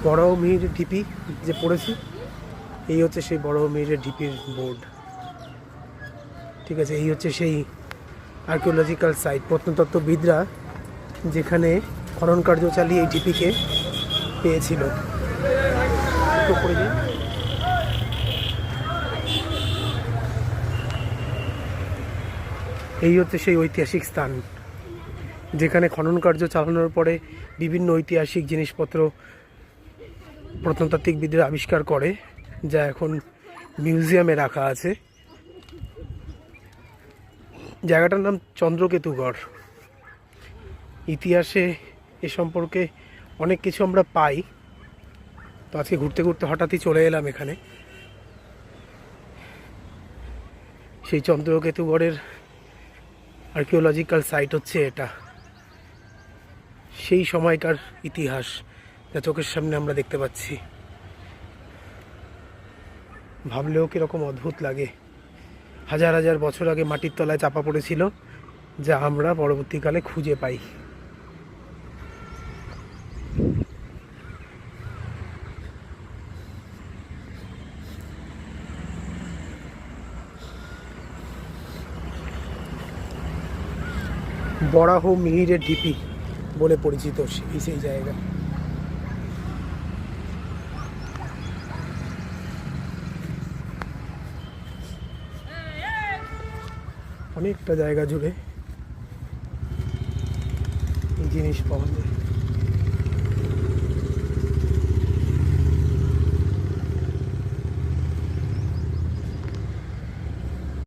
বড়মিহির ঢিপি যে পড়েছি, এই হচ্ছে সেই বড়মিহিরের ঢিপির বোর্ড। ঠিক আছে, এই হচ্ছে সেই আর্কিওলজিক্যাল সাইট, প্রত্নতত্ত্ববিদরা যেখানে খনন কার্য চালিয়ে এই ঢিপিকে পেয়েছিল। এই হচ্ছে সেই ঐতিহাসিক স্থান যেখানে খনন কার্য চালানোর পরে বিভিন্ন ঐতিহাসিক জিনিসপত্র প্রত্নতাত্ত্বিকবিদরা আবিষ্কার করে, যা এখন মিউজিয়ামে রাখা আছে। জায়গাটার নাম চন্দ্রকেতুগড়। ইতিহাসে এ সম্পর্কে অনেক কিছু আমরা পাই, তো আজকে ঘুরতে ঘুরতে হঠাৎই চলে এলাম এখানে। সেই চন্দ্রকেতুগড়ের আর্কিওলজিক্যাল সাইট হচ্ছে এটা। সেই সময়কার ইতিহাস যা চোখের সামনে আমরা দেখতে পাচ্ছি, ভাবলেও কীরকম অদ্ভুত লাগে। হাজার হাজার বছর আগে মাটির তলায় চাপা পড়েছিল, যা আমরা পরবর্তীকালে খুঁজে পাই। বরাহমিহিরের ঢিপি বলে পরিচিত সেই জায়গা। অনেকটা জায়গা জুড়ে এই জিনিস পাওয়া যায়।